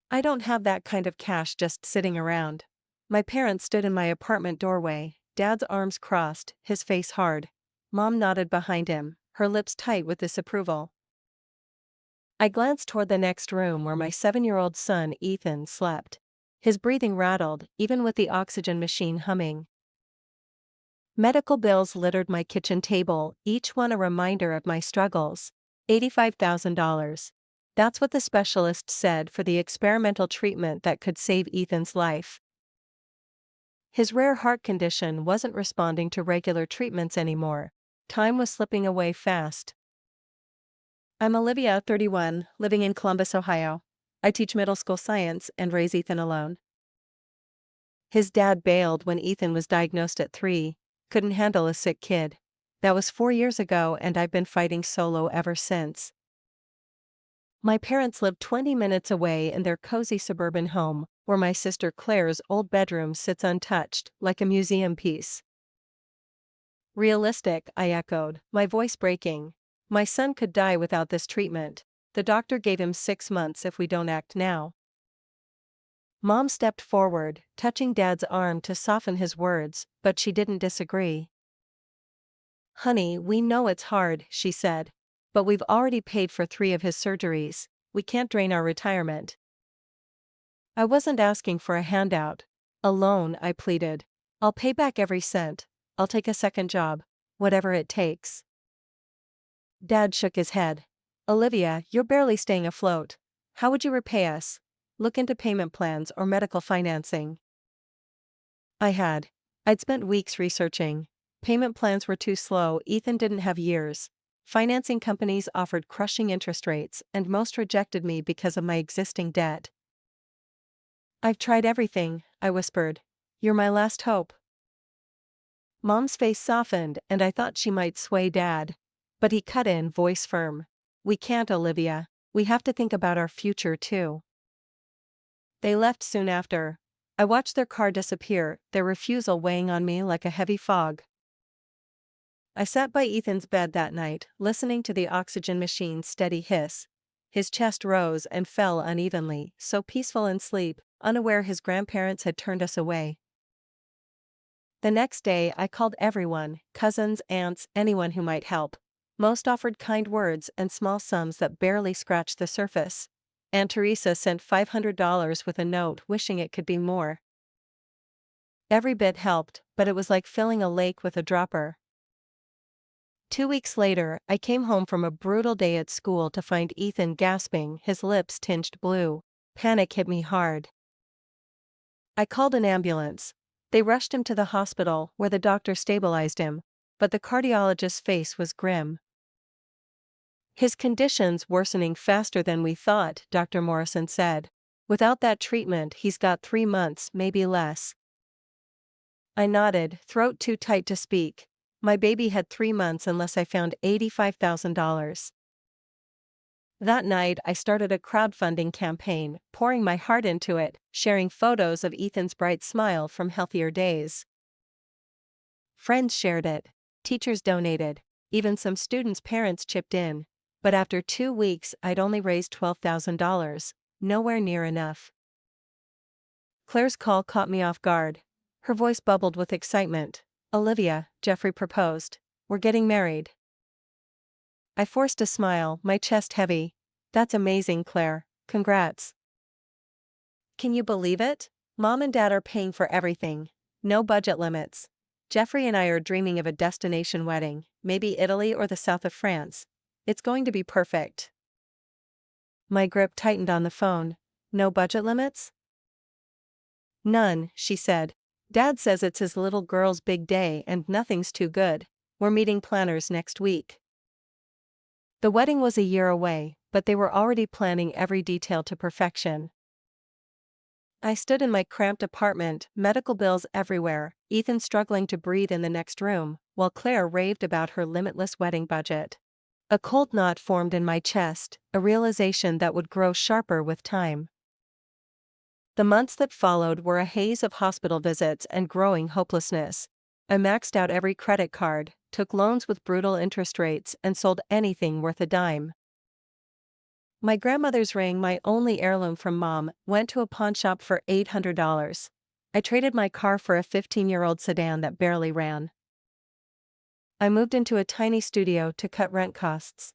I don't have that kind of cash just sitting around. My parents stood in my apartment doorway, Dad's arms crossed, his face hard. Mom nodded behind him, her lips tight with disapproval. I glanced toward the next room where my 7-year-old son Ethan slept. His breathing rattled, even with the oxygen machine humming. Medical bills littered my kitchen table, each one a reminder of my struggles. $85,000. That's what the specialist said for the experimental treatment that could save Ethan's life. His rare heart condition wasn't responding to regular treatments anymore. Time was slipping away fast. I'm Olivia, 31, living in Columbus, Ohio. I teach middle school science and raise Ethan alone. His dad bailed when Ethan was diagnosed at 3, couldn't handle a sick kid. That was 4 years ago and I've been fighting solo ever since. My parents live 20 minutes away in their cozy suburban home, where my sister Claire's old bedroom sits untouched, like a museum piece. Realistic, I echoed, my voice breaking. My son could die without this treatment. The doctor gave him 6 months if we don't act now. Mom stepped forward, touching Dad's arm to soften his words, but she didn't disagree. Honey, we know it's hard, she said. But we've already paid for 3 of his surgeries. We can't drain our retirement. I wasn't asking for a handout. A loan, I pleaded. I'll pay back every cent. I'll take a second job. Whatever it takes. Dad shook his head. Olivia, you're barely staying afloat. How would you repay us? Look into payment plans or medical financing. I'd spent weeks researching. Payment plans were too slow, Ethan didn't have years. Financing companies offered crushing interest rates, and most rejected me because of my existing debt. I've tried everything, I whispered. You're my last hope. Mom's face softened, and I thought she might sway Dad. But he cut in, voice firm. We can't, Olivia. We have to think about our future too. They left soon after. I watched their car disappear, their refusal weighing on me like a heavy fog. I sat by Ethan's bed that night, listening to the oxygen machine's steady hiss. His chest rose and fell unevenly, so peaceful in sleep, unaware his grandparents had turned us away. The next day I called everyone, cousins, aunts, anyone who might help. Most offered kind words and small sums that barely scratched the surface. Aunt Teresa sent $500 with a note wishing it could be more. Every bit helped, but it was like filling a lake with a dropper. 2 weeks later, I came home from a brutal day at school to find Ethan gasping, his lips tinged blue. Panic hit me hard. I called an ambulance. They rushed him to the hospital, where the doctor stabilized him, but the cardiologist's face was grim. His condition's worsening faster than we thought, Dr. Morrison said. Without that treatment, he's got 3 months, maybe less. I nodded, throat too tight to speak. My baby had 3 months unless I found $85,000. That night I started a crowdfunding campaign, pouring my heart into it, sharing photos of Ethan's bright smile from healthier days. Friends shared it, teachers donated, even some students' parents chipped in. But after 2 weeks I'd only raised $12,000, nowhere near enough. Claire's call caught me off guard. Her voice bubbled with excitement. Olivia, Jeffrey proposed. We're getting married. I forced a smile, my chest heavy. That's amazing, Claire. Congrats. Can you believe it? Mom and Dad are paying for everything. No budget limits. Jeffrey and I are dreaming of a destination wedding, maybe Italy or the south of France. It's going to be perfect. My grip tightened on the phone. No budget limits? None, she said. Dad says it's his little girl's big day and nothing's too good. We're meeting planners next week. The wedding was a year away, but they were already planning every detail to perfection. I stood in my cramped apartment, medical bills everywhere, Ethan struggling to breathe in the next room, while Claire raved about her limitless wedding budget. A cold knot formed in my chest, a realization that would grow sharper with time. The months that followed were a haze of hospital visits and growing hopelessness. I maxed out every credit card, took loans with brutal interest rates, and sold anything worth a dime. My grandmother's ring, my only heirloom from mom, went to a pawn shop for $800. I traded my car for a 15-year-old sedan that barely ran. I moved into a tiny studio to cut rent costs.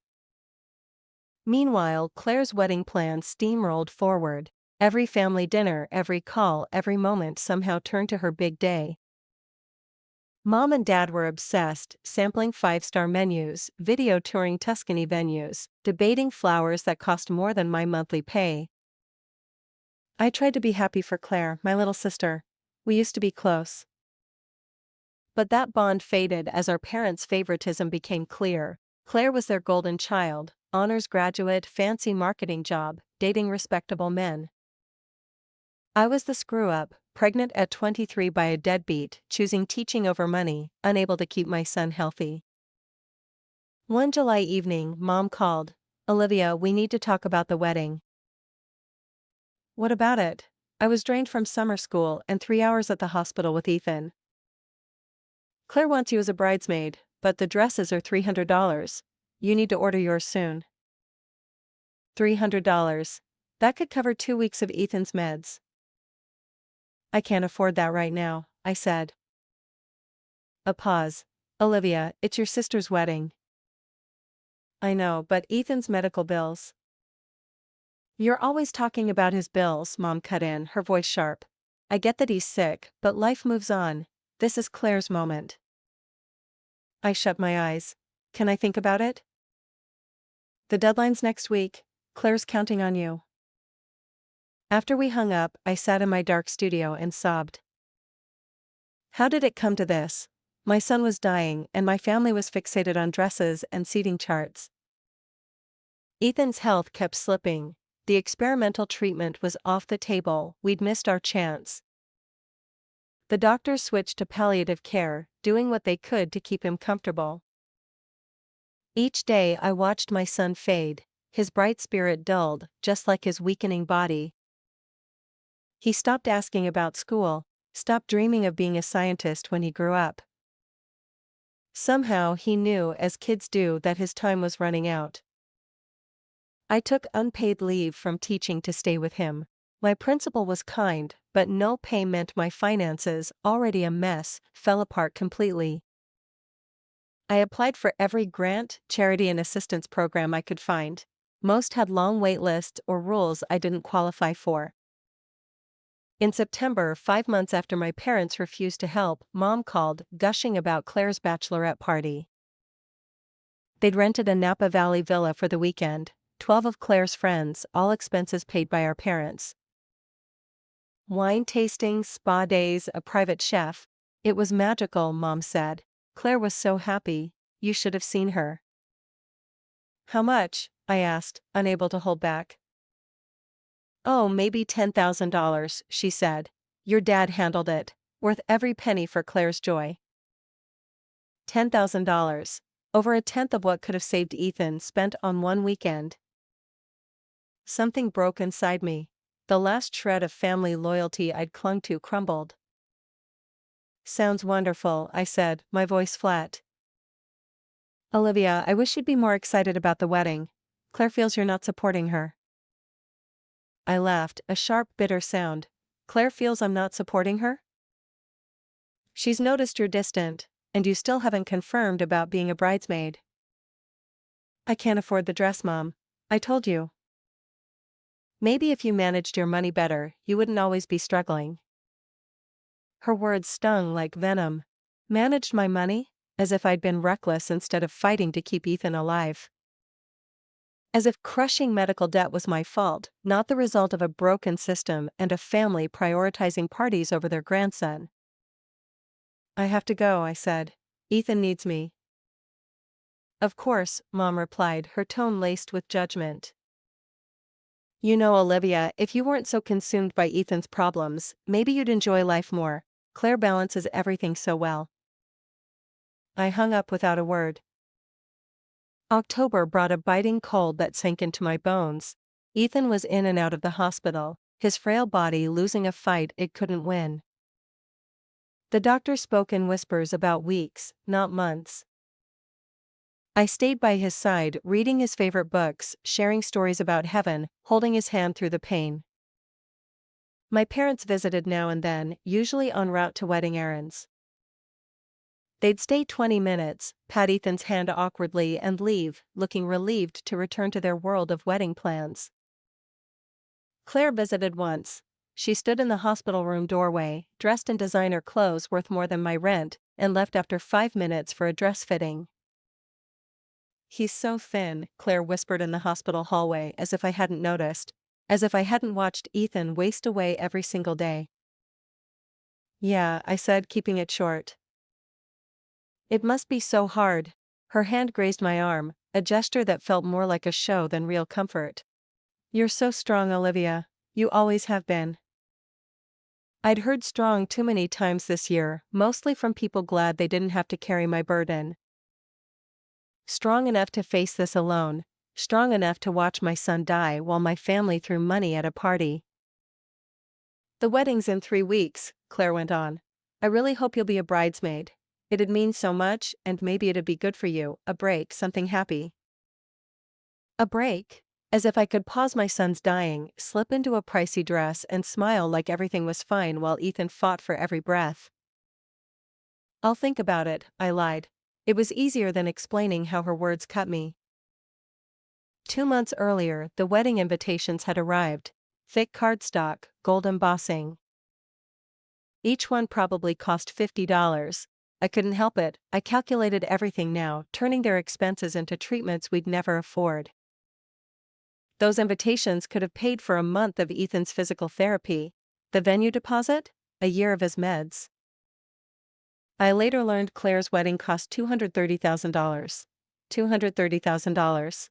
Meanwhile, Claire's wedding plans steamrolled forward. Every family dinner, every call, every moment somehow turned to her big day. Mom and Dad were obsessed, sampling five-star menus, video touring Tuscany venues, debating flowers that cost more than my monthly pay. I tried to be happy for Claire, my little sister. We used to be close. But that bond faded as our parents' favoritism became clear. Claire was their golden child, honors graduate, fancy marketing job, dating respectable men. I was the screw-up, pregnant at 23 by a deadbeat, choosing teaching over money, unable to keep my son healthy. One July evening, Mom called. "Olivia, we need to talk about the wedding." "What about it?" "I was drained from summer school and 3 hours at the hospital with Ethan. Claire wants you as a bridesmaid, but the dresses are $300. You need to order yours soon." $300. That could cover 2 weeks of Ethan's meds. "I can't afford that right now," I said. A pause. "Olivia, it's your sister's wedding." "I know, but Ethan's medical bills." "You're always talking about his bills," Mom cut in, her voice sharp. "I get that he's sick, but life moves on. This is Claire's moment." I shut my eyes. "Can I think about it?" "The deadline's next week. Claire's counting on you." After we hung up, I sat in my dark studio and sobbed. How did it come to this? My son was dying, and my family was fixated on dresses and seating charts. Ethan's health kept slipping. The experimental treatment was off the table, we'd missed our chance. The doctors switched to palliative care, doing what they could to keep him comfortable. Each day I watched my son fade, his bright spirit dulled, just like his weakening body. He stopped asking about school, stopped dreaming of being a scientist when he grew up. Somehow he knew, as kids do, that his time was running out. I took unpaid leave from teaching to stay with him. My principal was kind, but no pay meant my finances, already a mess, fell apart completely. I applied for every grant, charity and assistance program I could find. Most had long wait lists or rules I didn't qualify for. In September, 5 months after my parents refused to help, Mom called, gushing about Claire's bachelorette party. They'd rented a Napa Valley villa for the weekend, 12 of Claire's friends, all expenses paid by our parents. Wine tastings, spa days, a private chef. It was magical, Mom said. Claire was so happy, you should have seen her. "How much?" I asked, unable to hold back. "Oh, maybe $10,000, she said. "Your dad handled it. Worth every penny for Claire's joy." $10,000. Over a tenth of what could have saved Ethan spent on one weekend. Something broke inside me. The last shred of family loyalty I'd clung to crumbled. "Sounds wonderful," I said, my voice flat. "Olivia, I wish you'd be more excited about the wedding. Claire feels you're not supporting her." I laughed, a sharp, bitter sound. "Claire feels I'm not supporting her?" "She's noticed you're distant, and you still haven't confirmed about being a bridesmaid." "I can't afford the dress, Mom. I told you." "Maybe if you managed your money better, you wouldn't always be struggling." Her words stung like venom. Managed my money? As if I'd been reckless instead of fighting to keep Ethan alive. As if crushing medical debt was my fault, not the result of a broken system and a family prioritizing parties over their grandson. "I have to go," I said. "Ethan needs me." "Of course," Mom replied, her tone laced with judgment. "You know, Olivia, if you weren't so consumed by Ethan's problems, maybe you'd enjoy life more. Claire balances everything so well." I hung up without a word. October brought a biting cold that sank into my bones. Ethan was in and out of the hospital, his frail body losing a fight it couldn't win. The doctor spoke in whispers about weeks, not months. I stayed by his side, reading his favorite books, sharing stories about heaven, holding his hand through the pain. My parents visited now and then, usually en route to wedding errands. They'd stay 20 minutes, pat Ethan's hand awkwardly and leave, looking relieved to return to their world of wedding plans. Claire visited once. She stood in the hospital room doorway, dressed in designer clothes worth more than my rent, and left after 5 minutes for a dress fitting. "He's so thin," Claire whispered in the hospital hallway as if I hadn't noticed. As if I hadn't watched Ethan waste away every single day. "Yeah," I said, keeping it short. "It must be so hard." Her hand grazed my arm, a gesture that felt more like a show than real comfort. "You're so strong, Olivia. You always have been." I'd heard strong too many times this year, mostly from people glad they didn't have to carry my burden. Strong enough to face this alone, strong enough to watch my son die while my family threw money at a party. "The wedding's in 3 weeks, Claire went on. "I really hope you'll be a bridesmaid. It'd mean so much, and maybe it'd be good for you, a break, something happy." A break? As if I could pause my son's dying, slip into a pricey dress and smile like everything was fine while Ethan fought for every breath. "I'll think about it," I lied. It was easier than explaining how her words cut me. 2 months earlier, the wedding invitations had arrived. Thick cardstock, gold embossing. Each one probably cost $50. I couldn't help it, I calculated everything now, turning their expenses into treatments we'd never afford. Those invitations could have paid for a month of Ethan's physical therapy. The venue deposit? A year of his meds. I later learned Claire's wedding cost $230,000. $230,000.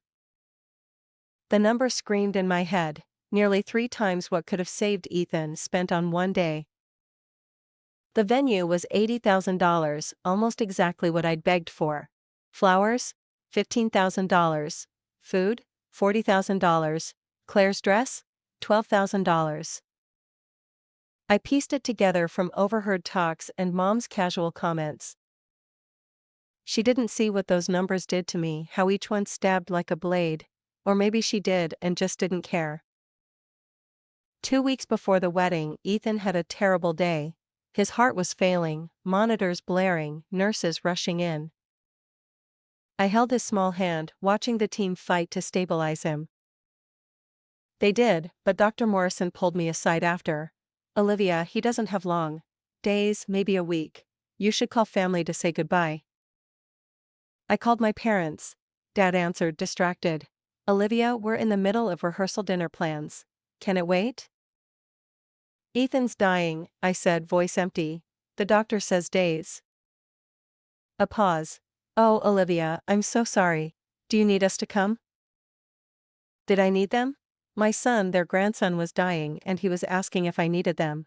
The number screamed in my head, nearly 3 times what could have saved Ethan spent on one day. The venue was $80,000, almost exactly what I'd begged for. Flowers? $15,000. Food? $40,000. Claire's dress? $12,000. I pieced it together from overheard talks and Mom's casual comments. She didn't see what those numbers did to me, how each one stabbed like a blade. Or maybe she did and just didn't care. 2 weeks before the wedding, Ethan had a terrible day. His heart was failing, monitors blaring, nurses rushing in. I held his small hand, watching the team fight to stabilize him. They did, but Dr. Morrison pulled me aside after. "Olivia, he doesn't have long. Days, maybe a week. You should call family to say goodbye." I called my parents. Dad answered, distracted. "Olivia, we're in the middle of rehearsal dinner plans. Can it wait?" "Ethan's dying," I said, voice empty. "The doctor says days." A pause. "Oh, Olivia, I'm so sorry. Do you need us to come?" Did I need them? My son, their grandson, was dying and he was asking if I needed them.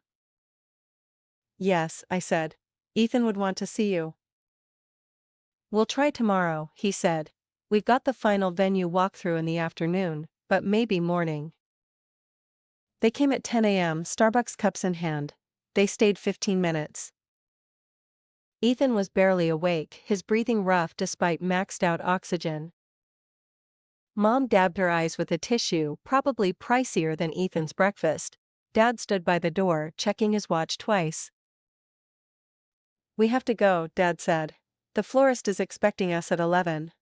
"Yes," I said. "Ethan would want to see you." "We'll try tomorrow," he said. "We've got the final venue walkthrough in the afternoon, but maybe morning." They came at 10 a.m., Starbucks cups in hand. They stayed 15 minutes. Ethan was barely awake, his breathing rough despite maxed out oxygen. Mom dabbed her eyes with a tissue, probably pricier than Ethan's breakfast. Dad stood by the door, checking his watch twice. "We have to go," Dad said. "The florist is expecting us at 11.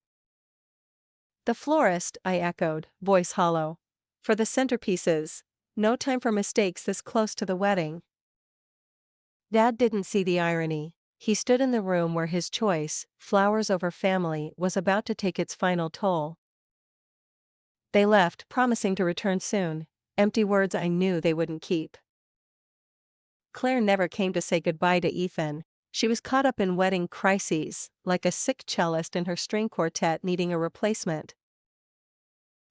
"The florist," I echoed, voice hollow. "For the centerpieces. No time for mistakes this close to the wedding." Dad didn't see the irony. He stood in the room where his choice, flowers over family, was about to take its final toll. They left, promising to return soon. Empty words I knew they wouldn't keep. Claire never came to say goodbye to Ethan. She was caught up in wedding crises, like a sick cellist in her string quartet needing a replacement.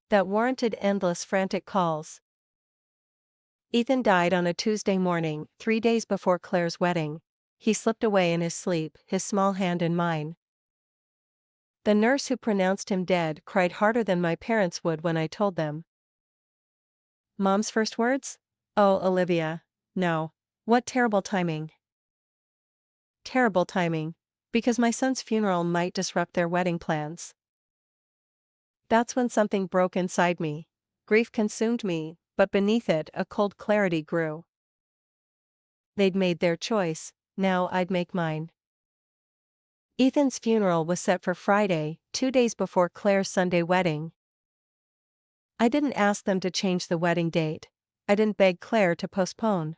That warranted endless frantic calls. Ethan died on a Tuesday morning, 3 days before Claire's wedding. He slipped away in his sleep, his small hand in mine. The nurse who pronounced him dead cried harder than my parents would when I told them. Mom's first words? "Oh, Olivia. No. What terrible timing." Terrible timing. Because my son's funeral might disrupt their wedding plans. That's when something broke inside me. Grief consumed me, but beneath it a cold clarity grew. They'd made their choice, now I'd make mine. Ethan's funeral was set for Friday, 2 days before Claire's Sunday wedding. I didn't ask them to change the wedding date. I didn't beg Claire to postpone.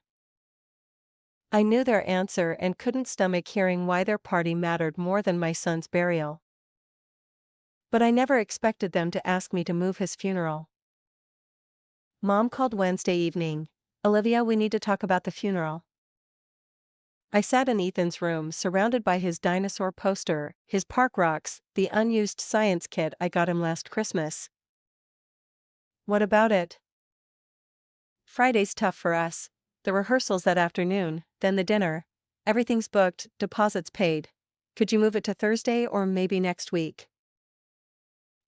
I knew their answer and couldn't stomach hearing why their party mattered more than my son's burial. But I never expected them to ask me to move his funeral. Mom called Wednesday evening. "Olivia, we need to talk about the funeral." I sat in Ethan's room surrounded by his dinosaur poster, his park rocks, the unused science kit I got him last Christmas. "What about it?" "Friday's tough for us. The rehearsals that afternoon, then the dinner. Everything's booked, deposits paid. Could you move it to Thursday or maybe next week?"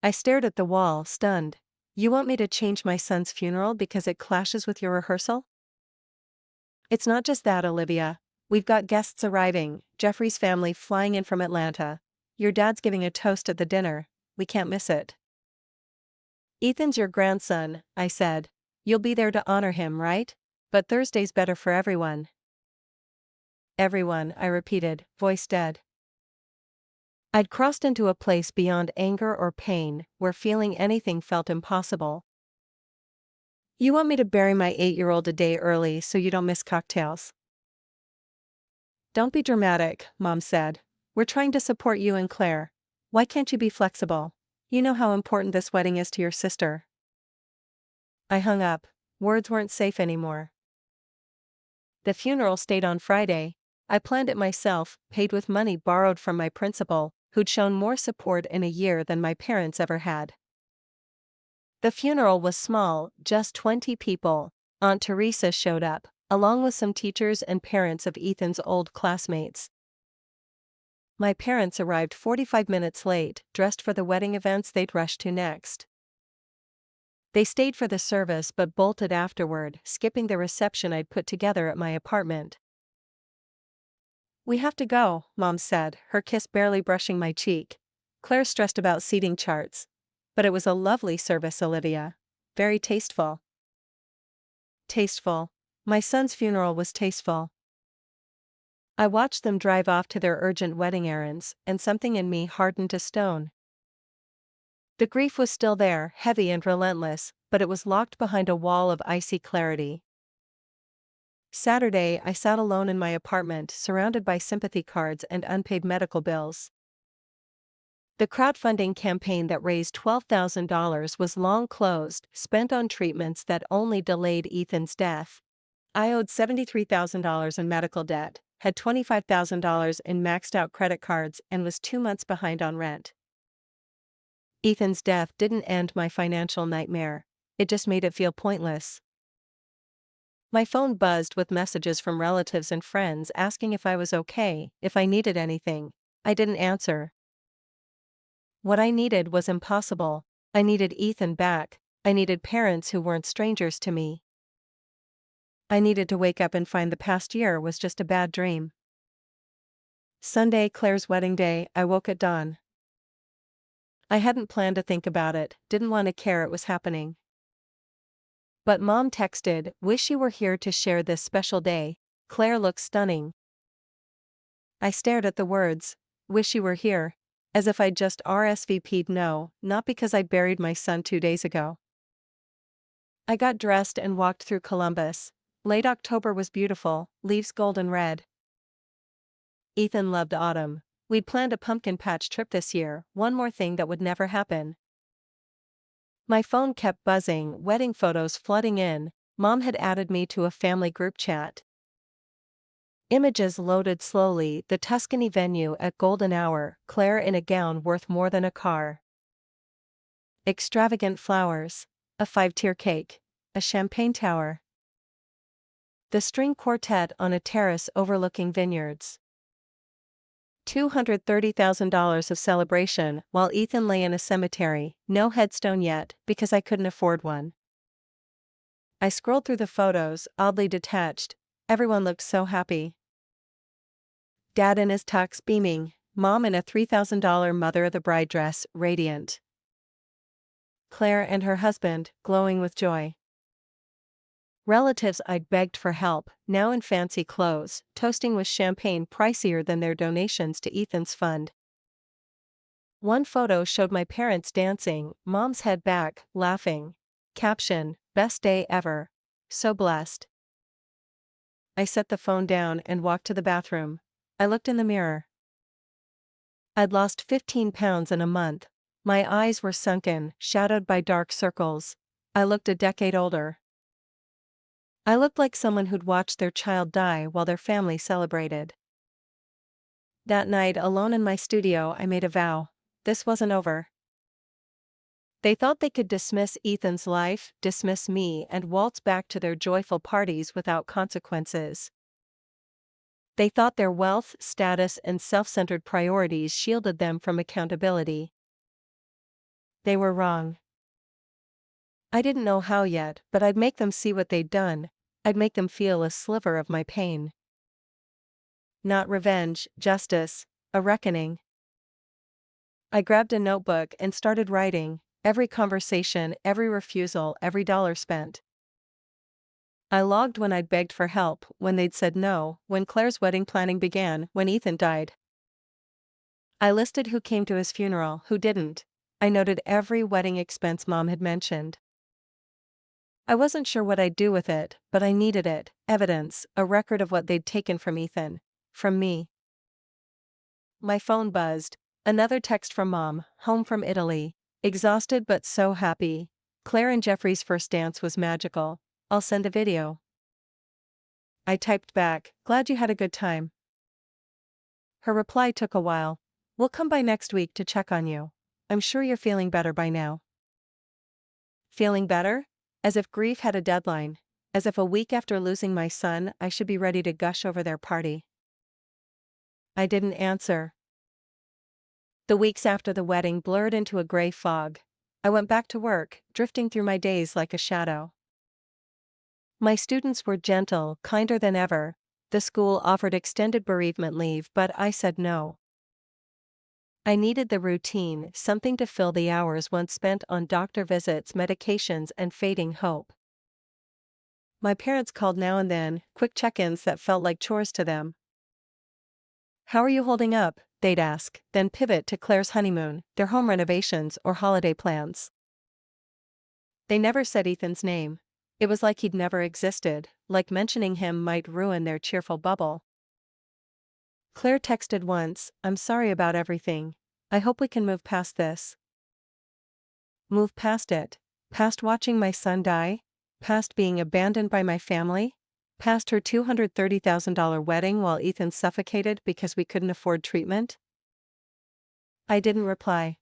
I stared at the wall, stunned. "You want me to change my son's funeral because it clashes with your rehearsal?" "It's not just that, Olivia. We've got guests arriving, Jeffrey's family flying in from Atlanta. Your dad's giving a toast at the dinner. We can't miss it." "Ethan's your grandson," I said. "You'll be there to honor him, right? But Thursday's better for everyone." "Everyone," I repeated, voice dead. I'd crossed into a place beyond anger or pain, where feeling anything felt impossible. "You want me to bury my 8-year-old a day early so you don't miss cocktails?" "Don't be dramatic," Mom said. "We're trying to support you and Claire. Why can't you be flexible? You know how important this wedding is to your sister." I hung up. Words weren't safe anymore. The funeral stayed on Friday. I planned it myself, paid with money borrowed from my principal, who'd shown more support in a year than my parents ever had. The funeral was small, just 20 people. Aunt Teresa showed up, along with some teachers and parents of Ethan's old classmates. My parents arrived 45 minutes late, dressed for the wedding events they'd rush to next. They stayed for the service but bolted afterward, skipping the reception I'd put together at my apartment. "We have to go," Mom said, her kiss barely brushing my cheek. "Claire stressed about seating charts. But it was a lovely service, Olivia. Very tasteful." Tasteful. My son's funeral was tasteful. I watched them drive off to their urgent wedding errands, and something in me hardened to stone. The grief was still there, heavy and relentless, but it was locked behind a wall of icy clarity. Saturday, I sat alone in my apartment, surrounded by sympathy cards and unpaid medical bills. The crowdfunding campaign that raised $12,000 was long closed, spent on treatments that only delayed Ethan's death. I owed $73,000 in medical debt, had $25,000 in maxed-out credit cards, and was 2 months behind on rent. Ethan's death didn't end my financial nightmare. It just made it feel pointless. My phone buzzed with messages from relatives and friends asking if I was okay, if I needed anything. I didn't answer. What I needed was impossible. I needed Ethan back. I needed parents who weren't strangers to me. I needed to wake up and find the past year was just a bad dream. Sunday, Claire's wedding day, I woke at dawn. I hadn't planned to think about it, didn't want to care it was happening. But Mom texted, "Wish you were here to share this special day. Claire looks stunning." I stared at the words, "Wish you were here," as if I'd just RSVP'd. No, not because I'd buried my son 2 days ago. I got dressed and walked through Columbus. Late October was beautiful, leaves golden red. Ethan loved autumn. We'd planned a pumpkin patch trip this year, one more thing that would never happen. My phone kept buzzing, wedding photos flooding in. Mom had added me to a family group chat. Images loaded slowly, the Tuscany venue at golden hour, Claire in a gown worth more than a car. Extravagant flowers. A 5-tier cake. A champagne tower. The string quartet on a terrace overlooking vineyards. $230,000 of celebration while Ethan lay in a cemetery, no headstone yet, because I couldn't afford one. I scrolled through the photos, oddly detached. Everyone looked so happy. Dad in his tux, beaming. Mom in a $3,000 mother of the bride dress, radiant. Claire and her husband, glowing with joy. Relatives I'd begged for help, now in fancy clothes, toasting with champagne pricier than their donations to Ethan's fund. One photo showed my parents dancing, mom's head back, laughing. Caption, best day ever. So blessed. I set the phone down and walked to the bathroom. I looked in the mirror. I'd lost 15 pounds in a month. My eyes were sunken, shadowed by dark circles. I looked a decade older. I looked like someone who'd watched their child die while their family celebrated. That night, alone in my studio, I made a vow. This wasn't over. They thought they could dismiss Ethan's life, dismiss me, and waltz back to their joyful parties without consequences. They thought their wealth, status, and self-centered priorities shielded them from accountability. They were wrong. I didn't know how yet, but I'd make them see what they'd done. I'd make them feel a sliver of my pain. Not revenge, justice, a reckoning. I grabbed a notebook and started writing, every conversation, every refusal, every dollar spent. I logged when I'd begged for help, when they'd said no, when Claire's wedding planning began, when Ethan died. I listed who came to his funeral, who didn't. I noted every wedding expense Mom had mentioned. I wasn't sure what I'd do with it, but I needed it, evidence, a record of what they'd taken from Ethan, from me. My phone buzzed. Another text from Mom, home from Italy. Exhausted but so happy. Claire and Jeffrey's first dance was magical. I'll send a video. I typed back, glad you had a good time. Her reply took a while. We'll come by next week to check on you. I'm sure you're feeling better by now. Feeling better? As if grief had a deadline. As if a week after losing my son, I should be ready to gush over their party. I didn't answer. The weeks after the wedding blurred into a gray fog. I went back to work, drifting through my days like a shadow. My students were gentle, kinder than ever. The school offered extended bereavement leave, but I said no. I needed the routine, something to fill the hours once spent on doctor visits, medications, and fading hope. My parents called now and then, quick check-ins that felt like chores to them. How are you holding up? They'd ask, then pivot to Claire's honeymoon, their home renovations, or holiday plans. They never said Ethan's name. It was like he'd never existed, like mentioning him might ruin their cheerful bubble. Claire texted once, I'm sorry about everything. I hope we can move past this. Move past it. Past watching my son die? Past being abandoned by my family? Past her $230,000 wedding while Ethan suffocated because we couldn't afford treatment? I didn't reply.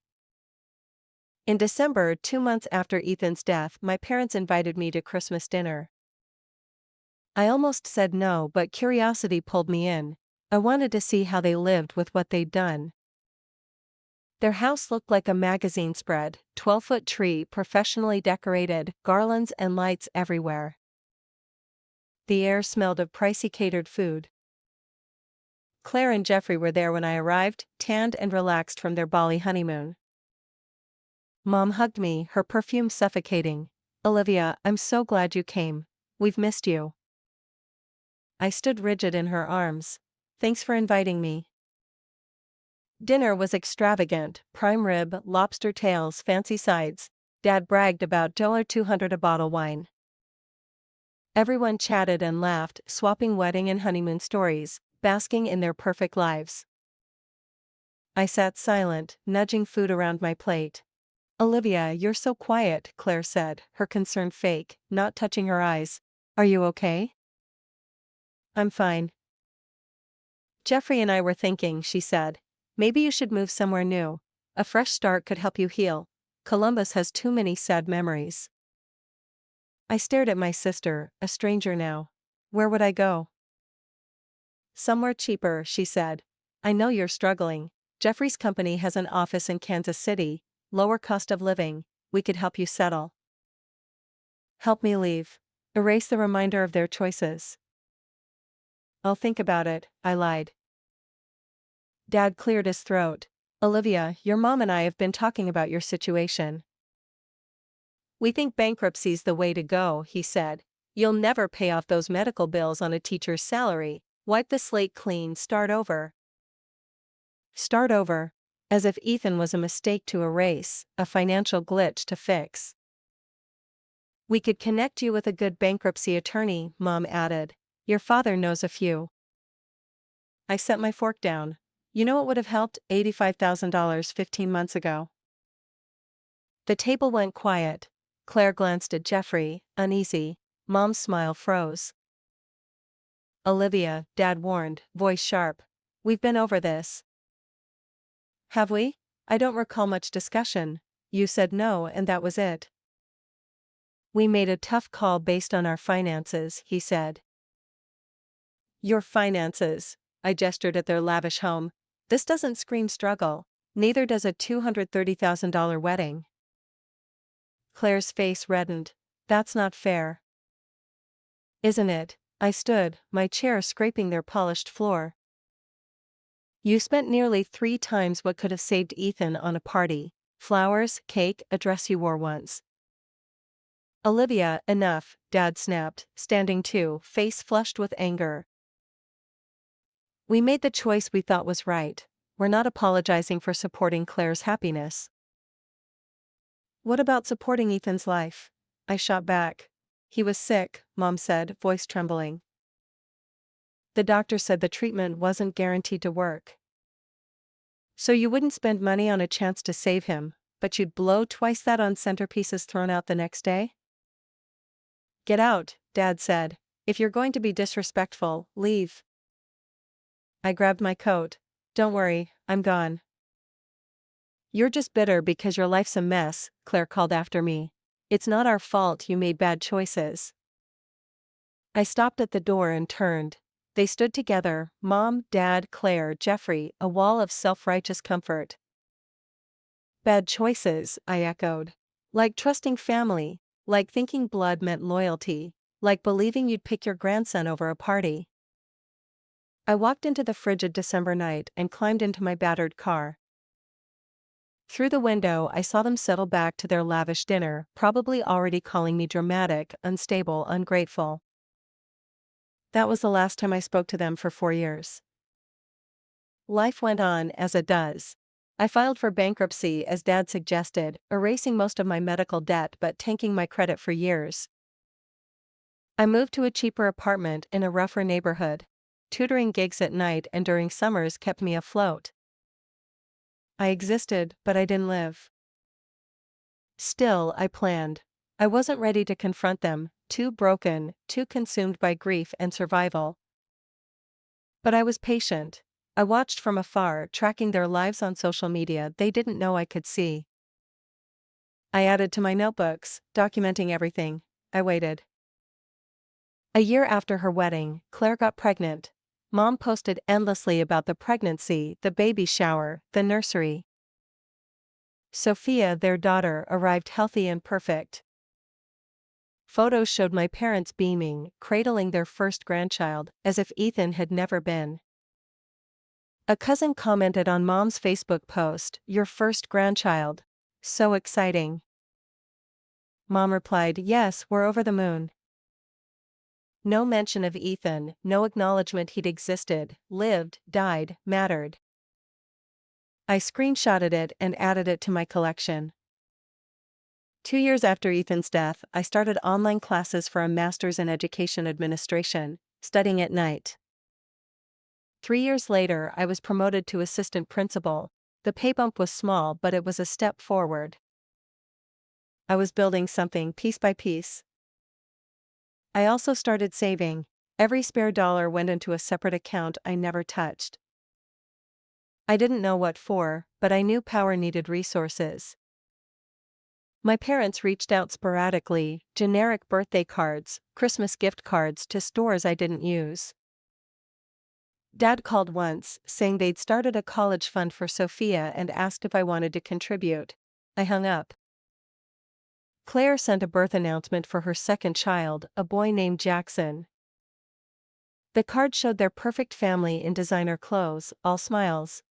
In December, 2 months after Ethan's death, my parents invited me to Christmas dinner. I almost said no, but curiosity pulled me in. I wanted to see how they lived with what they'd done. Their house looked like a magazine spread, 12-foot tree professionally decorated, garlands and lights everywhere. The air smelled of pricey catered food. Claire and Jeffrey were there when I arrived, tanned and relaxed from their Bali honeymoon. Mom hugged me, her perfume suffocating. Olivia, I'm so glad you came. We've missed you. I stood rigid in her arms. Thanks for inviting me. Dinner was extravagant, prime rib, lobster tails, fancy sides. Dad bragged about $200 a bottle wine. Everyone chatted and laughed, swapping wedding and honeymoon stories, basking in their perfect lives. I sat silent, nudging food around my plate. Olivia, you're so quiet, Claire said, her concern fake, not touching her eyes. Are you okay? I'm fine. Jeffrey and I were thinking, she said. Maybe you should move somewhere new. A fresh start could help you heal. Columbus has too many sad memories. I stared at my sister, a stranger now. Where would I go? Somewhere cheaper, she said. I know you're struggling. Jeffrey's company has an office in Kansas City, lower cost of living. We could help you settle. Help me leave. Erase the reminder of their choices. I'll think about it, I lied. Dad cleared his throat. Olivia, your mom and I have been talking about your situation. We think bankruptcy's the way to go, he said. You'll never pay off those medical bills on a teacher's salary. Wipe the slate clean, start over. Start over. As if Ethan was a mistake to erase, a financial glitch to fix. We could connect you with a good bankruptcy attorney, Mom added. Your father knows a few. I set my fork down. You know what would have helped? $85,000 15 months ago. The table went quiet. Claire glanced at Jeffrey, uneasy. Mom's smile froze. Olivia, Dad warned, voice sharp. We've been over this. Have we? I don't recall much discussion. You said no and that was it. We made a tough call based on our finances, he said. Your finances. I gestured at their lavish home. This doesn't scream struggle. Neither does a $230,000 wedding. Claire's face reddened. That's not fair. Isn't it? I stood, my chair scraping their polished floor. You spent nearly 3 times what could have saved Ethan on a party. Flowers, cake, a dress you wore once. Olivia, enough, Dad snapped, standing too, face flushed with anger. We made the choice we thought was right. We're not apologizing for supporting Claire's happiness. What about supporting Ethan's life? I shot back. He was sick, Mom said, voice trembling. The doctor said the treatment wasn't guaranteed to work. So you wouldn't spend money on a chance to save him, but you'd blow twice that on centerpieces thrown out the next day? Get out, Dad said. If you're going to be disrespectful, leave. I grabbed my coat. Don't worry, I'm gone. You're just bitter because your life's a mess, Claire called after me. It's not our fault you made bad choices. I stopped at the door and turned. They stood together, Mom, Dad, Claire, Jeffrey, a wall of self-righteous comfort. Bad choices, I echoed. Like trusting family, like thinking blood meant loyalty, like believing you'd pick your grandson over a party. I walked into the frigid December night and climbed into my battered car. Through the window I saw them settle back to their lavish dinner, probably already calling me dramatic, unstable, ungrateful. That was the last time I spoke to them for 4 years. Life went on as it does. I filed for bankruptcy as Dad suggested, erasing most of my medical debt but tanking my credit for years. I moved to a cheaper apartment in a rougher neighborhood. Tutoring gigs at night and during summers kept me afloat. I existed, but I didn't live. Still, I planned. I wasn't ready to confront them, too broken, too consumed by grief and survival. But I was patient. I watched from afar, tracking their lives on social media they didn't know I could see. I added to my notebooks, documenting everything. I waited. A year after her wedding, Claire got pregnant. Mom posted endlessly about the pregnancy, the baby shower, the nursery. Sophia, their daughter, arrived healthy and perfect. Photos showed my parents beaming, cradling their first grandchild, as if Ethan had never been. A cousin commented on Mom's Facebook post, "Your first grandchild. So exciting." Mom replied, "Yes, we're over the moon." No mention of Ethan, no acknowledgement he'd existed, lived, died, mattered. I screenshotted it and added it to my collection. 2 years after Ethan's death, I started online classes for a master's in education administration, studying at night. 3 years later, I was promoted to assistant principal. The pay bump was small, but it was a step forward. I was building something piece by piece. I also started saving. Every spare dollar went into a separate account I never touched. I didn't know what for, but I knew power needed resources. My parents reached out sporadically, generic birthday cards, Christmas gift cards to stores I didn't use. Dad called once, saying they'd started a college fund for Sophia and asked if I wanted to contribute. I hung up. Claire sent a birth announcement for her second child, a boy named Jackson. The card showed their perfect family in designer clothes, all smiles.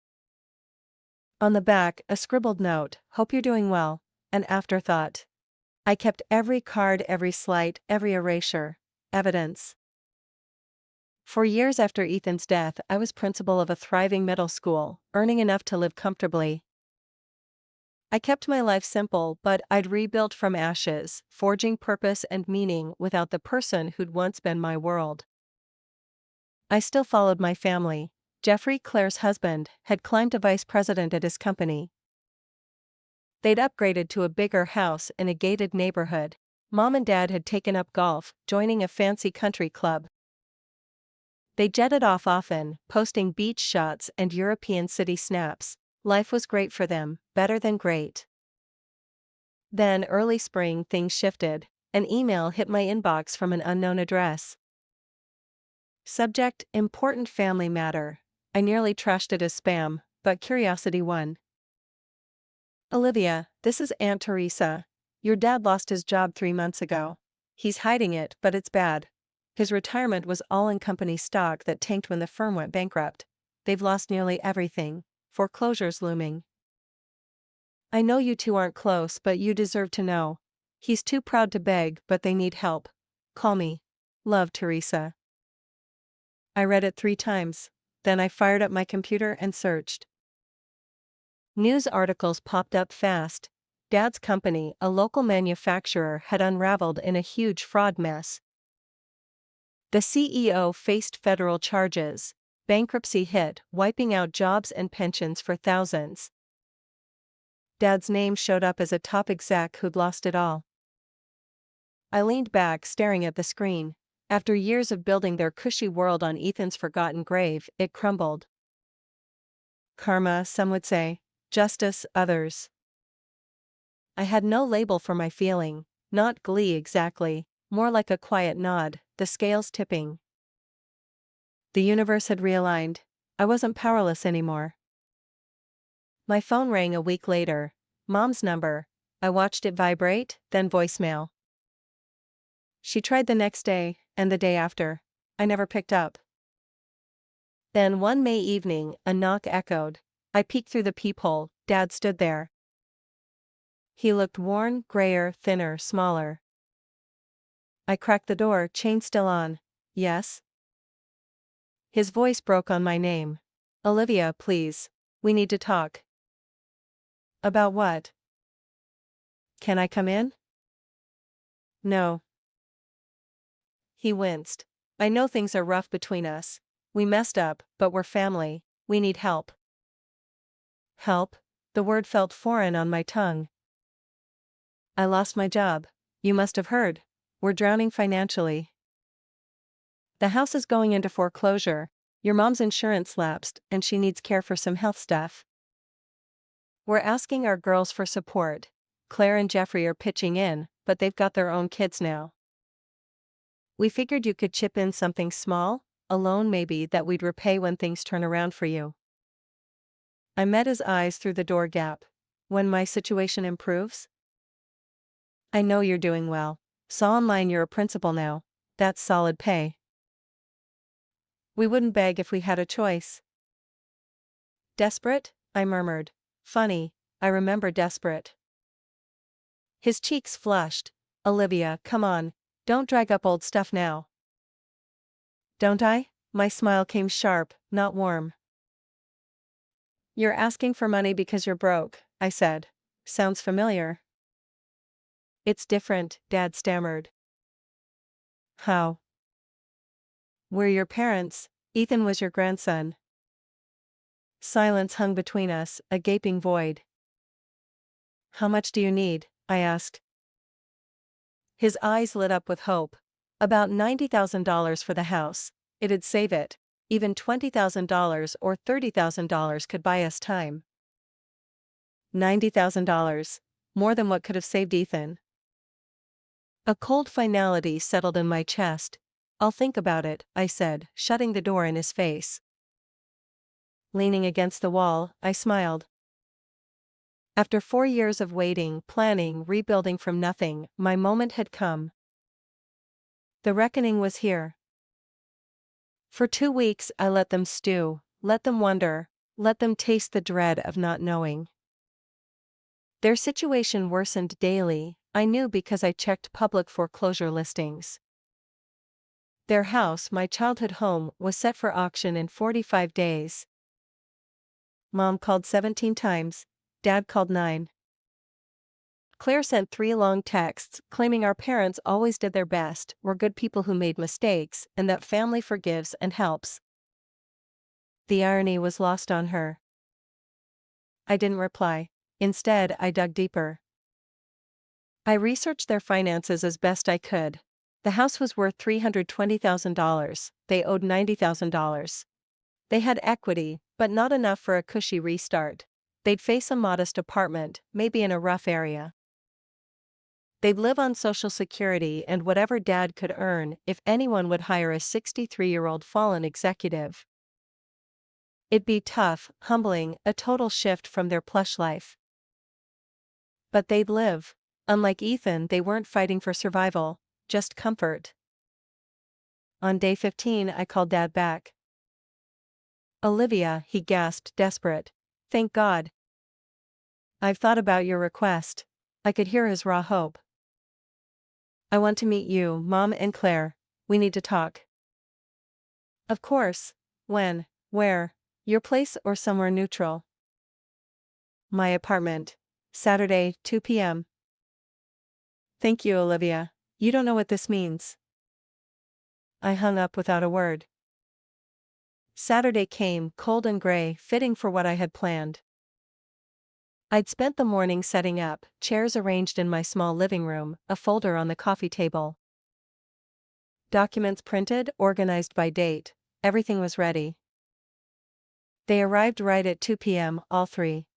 On the back, a scribbled note, "Hope you're doing well," an afterthought. I kept every card, every slide, every erasure. Evidence. For years after Ethan's death, I was principal of a thriving middle school, earning enough to live comfortably. I kept my life simple, but I'd rebuilt from ashes, forging purpose and meaning without the person who'd once been my world. I still followed my family. Jeffrey, Claire's husband, had climbed to vice president at his company. They'd upgraded to a bigger house in a gated neighborhood. Mom and Dad had taken up golf, joining a fancy country club. They jetted off often, posting beach shots and European city snaps. Life was great for them, better than great. Then, early spring, things shifted. An email hit my inbox from an unknown address. Subject: Important family matter. I nearly trashed it as spam, but curiosity won. Olivia, this is Aunt Teresa. Your dad lost his job 3 months ago. He's hiding it, but it's bad. His retirement was all in company stock that tanked when the firm went bankrupt. They've lost nearly everything. Foreclosures looming. I know you two aren't close, but you deserve to know. He's too proud to beg, but they need help. Call me. Love, Teresa. I read it 3 times. Then I fired up my computer and searched. News articles popped up fast. Dad's company, a local manufacturer, had unraveled in a huge fraud mess. The CEO faced federal charges. Bankruptcy hit, wiping out jobs and pensions for thousands. Dad's name showed up as a top exec who'd lost it all. I leaned back, staring at the screen. After years of building their cushy world on Ethan's forgotten grave, it crumbled. Karma, some would say. Justice, others. I had no label for my feeling, not glee exactly, more like a quiet nod, the scales tipping. The universe had realigned. I wasn't powerless anymore. My phone rang a week later. Mom's number. I watched it vibrate, then voicemail. She tried the next day, and the day after. I never picked up. Then one May evening, a knock echoed. I peeked through the peephole. Dad stood there. He looked worn, grayer, thinner, smaller. I cracked the door, chain still on. Yes? His voice broke on my name. Olivia, please. We need to talk. About what? Can I come in? No. He winced. I know things are rough between us. We messed up, but we're family. We need help. Help? The word felt foreign on my tongue. I lost my job. You must have heard. We're drowning financially. The house is going into foreclosure. Your mom's insurance lapsed, and she needs care for some health stuff. We're asking our girls for support. Claire and Jeffrey are pitching in, but they've got their own kids now. We figured you could chip in something small, a loan maybe that we'd repay when things turn around for you. I met his eyes through the door gap. When my situation improves? I know you're doing well. Saw online you're a principal now. That's solid pay. We wouldn't beg if we had a choice. Desperate? I murmured. Funny, I remember desperate. His cheeks flushed. Olivia, come on. Don't drag up old stuff now. Don't I? My smile came sharp, not warm. You're asking for money because you're broke, I said. Sounds familiar. It's different, Dad stammered. How? We're your parents. Ethan was your grandson. Silence hung between us, a gaping void. How much do you need? I asked. His eyes lit up with hope. About $90,000 for the house. It'd save it. Even $20,000 or $30,000 could buy us time. $90,000. More than what could have saved Ethan. A cold finality settled in my chest. I'll think about it, I said, shutting the door in his face. Leaning against the wall, I smiled. After 4 years of waiting, planning, rebuilding from nothing, my moment had come. The reckoning was here. For 2 weeks I let them stew, let them wonder, let them taste the dread of not knowing. Their situation worsened daily, I knew because I checked public foreclosure listings. Their house, my childhood home, was set for auction in 45 days. Mom called 17 times, Dad called 9. Claire sent 3 long texts claiming our parents always did their best, were good people who made mistakes, and that family forgives and helps. The irony was lost on her. I didn't reply. Instead, I dug deeper. I researched their finances as best I could. The house was worth $320,000, they owed $90,000. They had equity, but not enough for a cushy restart. They'd face a modest apartment, maybe in a rough area. They'd live on Social Security and whatever Dad could earn if anyone would hire a 63-year-old fallen executive. It'd be tough, humbling, a total shift from their plush life. But they'd live. Unlike Ethan, they weren't fighting for survival, just comfort. On day 15, I called Dad back. "Olivia," he gasped, desperate. "Thank God. I've thought about your request." I could hear his raw hope. "I want to meet you, Mom and Claire. We need to talk." "Of course. When? Where? Your place or somewhere neutral?" "My apartment. Saturday, 2 p.m. "Thank you, Olivia. You don't know what this means." I hung up without a word. Saturday came, cold and gray, fitting for what I had planned. I'd spent the morning setting up, chairs arranged in my small living room, a folder on the coffee table. Documents printed, organized by date. Everything was ready. They arrived right at 2 p.m., all 3.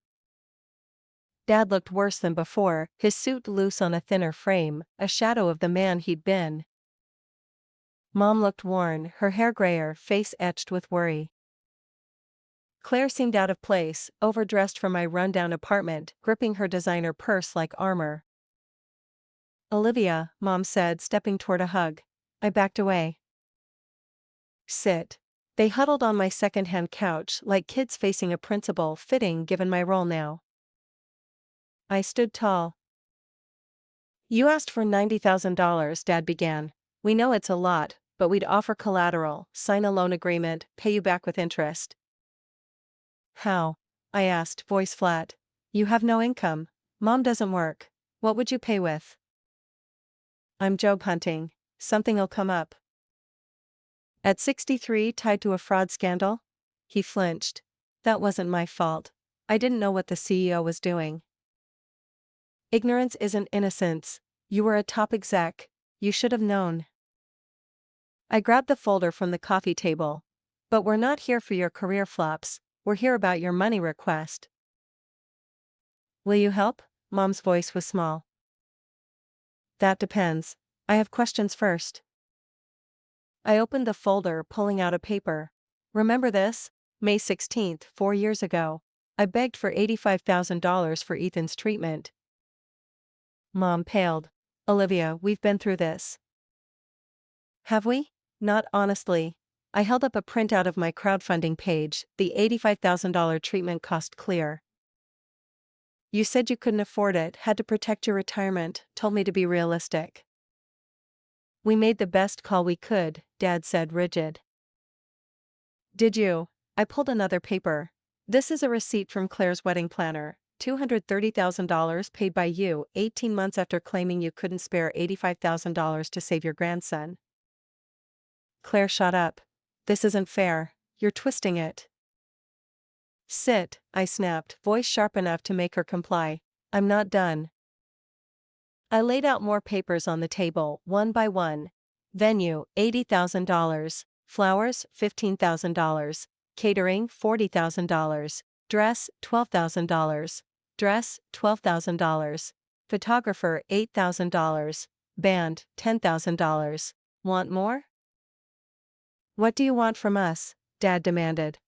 Dad looked worse than before, his suit loose on a thinner frame, a shadow of the man he'd been. Mom looked worn, her hair grayer, face etched with worry. Claire seemed out of place, overdressed for my rundown apartment, gripping her designer purse like armor. "Olivia," Mom said, stepping toward a hug. I backed away. "Sit." They huddled on my second-hand couch like kids facing a principal, fitting given my role now. I stood tall. "You asked for $90,000, Dad began. "We know it's a lot, but we'd offer collateral, sign a loan agreement, pay you back with interest." "How?" I asked, voice flat. "You have no income. Mom doesn't work. What would you pay with?" "I'm job hunting. Something'll come up." "At 63, tied to a fraud scandal?" He flinched. "That wasn't my fault. I didn't know what the CEO was doing." "Ignorance isn't innocence. You were a top exec. You should have known." I grabbed the folder from the coffee table. "But we're not here for your career flops. We're here about your money request." "Will you help?" Mom's voice was small. "That depends. I have questions first." I opened the folder, pulling out a paper. "Remember this? May 16th, 4 years ago. I begged for $85,000 for Ethan's treatment." Mom paled. "Olivia, we've been through this." "Have we?" "Not honestly." I held up a printout of my crowdfunding page, the $85,000 treatment cost clear. "You said you couldn't afford it, had to protect your retirement, told me to be realistic." "We made the best call we could," Dad said, rigid. "Did you?" I pulled another paper. "This is a receipt from Claire's wedding planner. $230,000 paid by you 18 months after claiming you couldn't spare $85,000 to save your grandson." Claire shot up. "This isn't fair. You're twisting it." "Sit," I snapped, voice sharp enough to make her comply. "I'm not done." I laid out more papers on the table, one by one. Venue, $80,000. Flowers, $15,000. Catering, $40,000. Dress, $12,000. Dress, $12,000. Photographer, $8,000. Band, $10,000. Want more? "What do you want from us?" Dad demanded.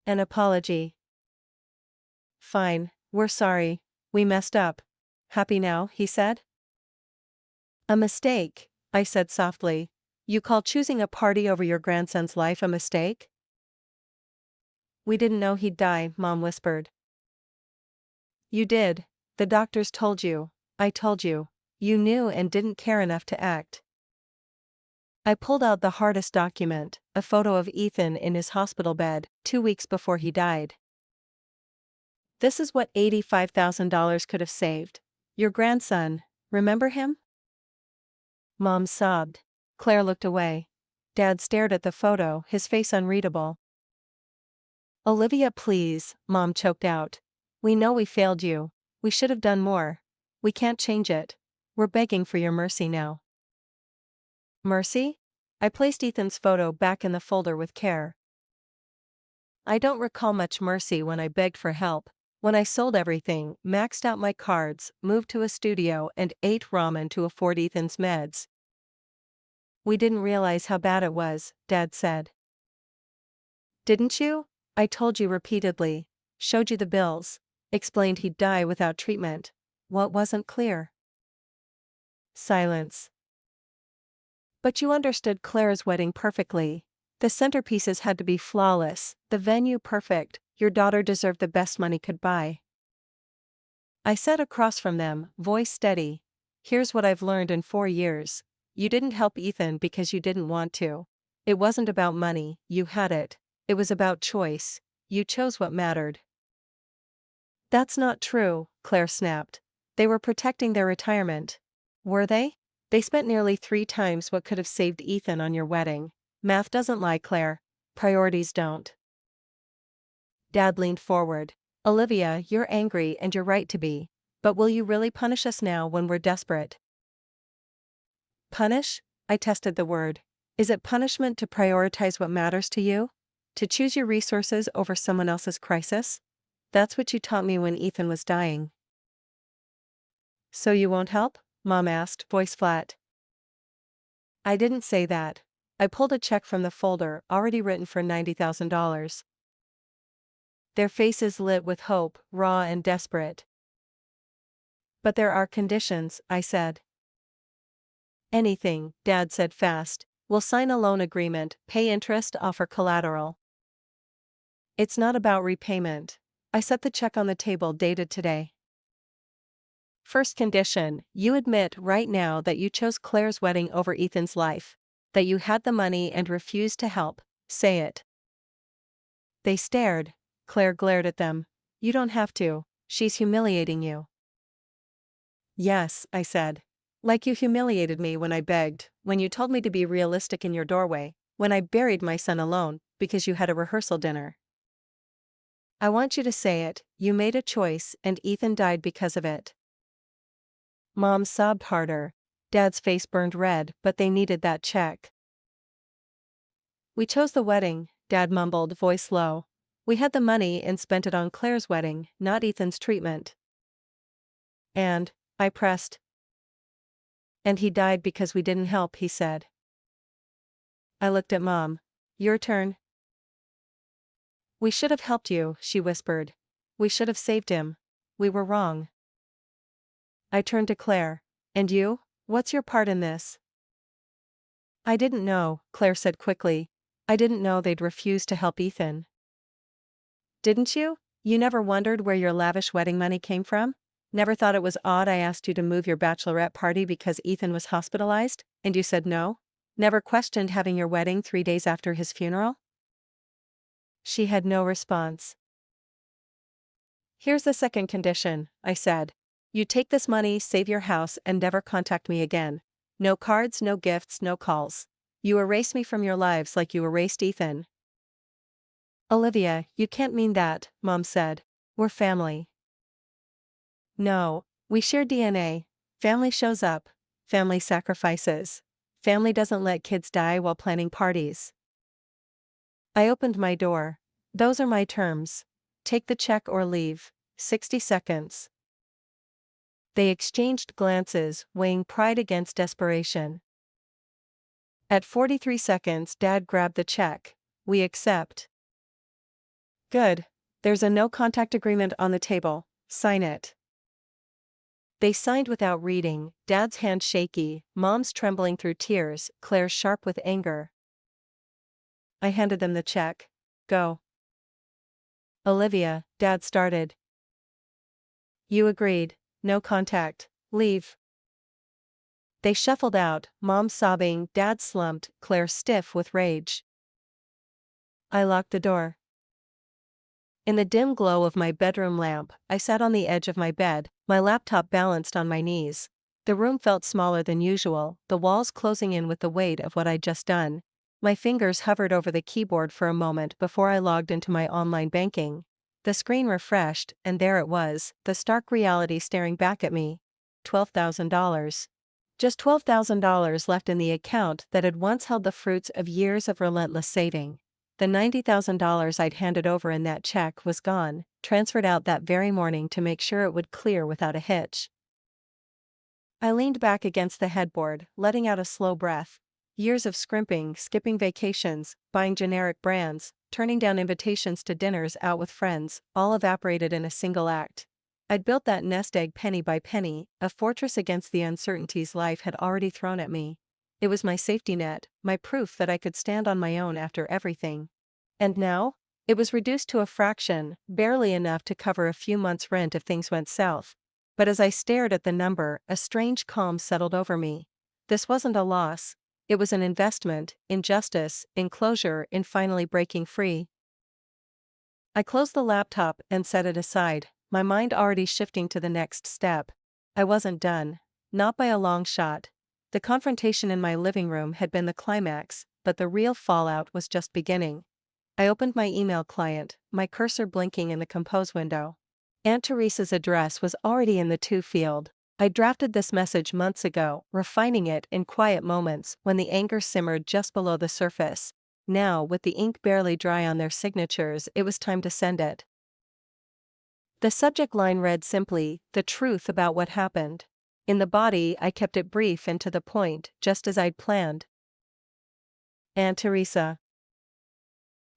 "An apology." "Fine, we're sorry. We messed up. Happy now?" he said. "A mistake," I said softly. "You call choosing a party over your grandson's life a mistake?" "We didn't know he'd die," Mom whispered. You did. The doctors told you. I told you. You knew and didn't care enough to act. I pulled out the hardest document, a photo of Ethan in his hospital bed, 2 weeks before he died. This is what $85,000 could have saved. Your grandson, remember him? Mom sobbed. Claire looked away. Dad stared at the photo, his face unreadable. Olivia, please, Mom choked out. We know we failed you. We should have done more. We can't change it. We're begging for your mercy now. Mercy? I placed Ethan's photo back in the folder with care. I don't recall much mercy when I begged for help, when I sold everything, maxed out my cards, moved to a studio and ate ramen to afford Ethan's meds. We didn't realize how bad it was, Dad said. Didn't you? I told you repeatedly, showed you the bills, explained he'd die without treatment. What wasn't clear? Silence. But you understood Claire's wedding perfectly. The centerpieces had to be flawless, the venue perfect, your daughter deserved the best money could buy. I sat across from them, voice steady. Here's what I've learned in 4 years. You didn't help Ethan because you didn't want to. It wasn't about money, you had it. It was about choice. You chose what mattered. That's not true, Claire snapped. They were protecting their retirement. Were they? They spent nearly 3 times what could have saved Ethan on your wedding. Math doesn't lie, Claire. Priorities don't. Dad leaned forward. Olivia, you're angry and you're right to be. But will you really punish us now when we're desperate? Punish? I tested the word. Is it punishment to prioritize what matters to you? To choose your resources over someone else's crisis? That's what you taught me when Ethan was dying. So you won't help? Mom asked, voice flat. I didn't say that. I pulled a check from the folder, already written for $90,000. Their faces lit with hope, raw and desperate. But there are conditions, I said. Anything, Dad said fast. We'll sign a loan agreement, pay interest, offer collateral. It's not about repayment. I set the check on the table, dated today. First condition, you admit right now that you chose Claire's wedding over Ethan's life. That you had the money and refused to help. Say it. They stared. Claire glared at them. You don't have to. She's humiliating you. Yes, I said. Like you humiliated me when I begged, when you told me to be realistic in your doorway, when I buried my son alone, because you had a rehearsal dinner. I want you to say it, you made a choice and Ethan died because of it. Mom sobbed harder. Dad's face burned red, but they needed that check. We chose the wedding, Dad mumbled, voice low. We had the money and spent it on Claire's wedding, not Ethan's treatment. And, I pressed. And he died because we didn't help, he said. I looked at Mom. Your turn. We should have helped you, she whispered. We should have saved him. We were wrong. I turned to Claire. And you? What's your part in this? I didn't know, Claire said quickly. I didn't know they'd refuse to help Ethan. Didn't you? You never wondered where your lavish wedding money came from? Never thought it was odd I asked you to move your bachelorette party because Ethan was hospitalized, and you said no? Never questioned having your wedding 3 days after his funeral? She had no response. Here's the second condition, I said. You take this money, save your house, and never contact me again. No cards, no gifts, no calls. You erase me from your lives like you erased Ethan. Olivia, you can't mean that, Mom said. We're family. No, we share DNA. Family shows up. Family sacrifices. Family doesn't let kids die while planning parties. I opened my door. Those are my terms. Take the check or leave. 60 seconds. They exchanged glances, weighing pride against desperation. At 43 seconds, Dad grabbed the check. We accept. Good. There's a no-contact agreement on the table. Sign it. They signed without reading, Dad's hand shaky, Mom's trembling through tears, Claire's sharp with anger. I handed them the check. Go. Olivia, Dad started. You agreed. No contact. Leave. They shuffled out, Mom sobbing, Dad slumped, Claire stiff with rage. I locked the door. In the dim glow of my bedroom lamp, I sat on the edge of my bed, my laptop balanced on my knees. The room felt smaller than usual, the walls closing in with the weight of what I'd just done. My fingers hovered over the keyboard for a moment before I logged into my online banking. The screen refreshed, and there it was, the stark reality staring back at me. $12,000. Just $12,000 left in the account that had once held the fruits of years of relentless saving. The $90,000 I'd handed over in that check was gone, transferred out that very morning to make sure it would clear without a hitch. I leaned back against the headboard, letting out a slow breath. Years of scrimping, skipping vacations, buying generic brands, turning down invitations to dinners out with friends, all evaporated in a single act. I'd built that nest egg penny by penny, a fortress against the uncertainties life had already thrown at me. It was my safety net, my proof that I could stand on my own after everything. And now? It was reduced to a fraction, barely enough to cover a few months' rent if things went south. But as I stared at the number, a strange calm settled over me. This wasn't a loss. It was an investment, in justice, in closure, in finally breaking free. I closed the laptop and set it aside, my mind already shifting to the next step. I wasn't done. Not by a long shot. The confrontation in my living room had been the climax, but the real fallout was just beginning. I opened my email client, my cursor blinking in the compose window. Aunt Teresa's address was already in the to field. I drafted this message months ago, refining it in quiet moments when the anger simmered just below the surface. Now, with the ink barely dry on their signatures, it was time to send it. The subject line read simply, "The truth about what happened." In the body, I kept it brief and to the point, just as I'd planned. Aunt Teresa.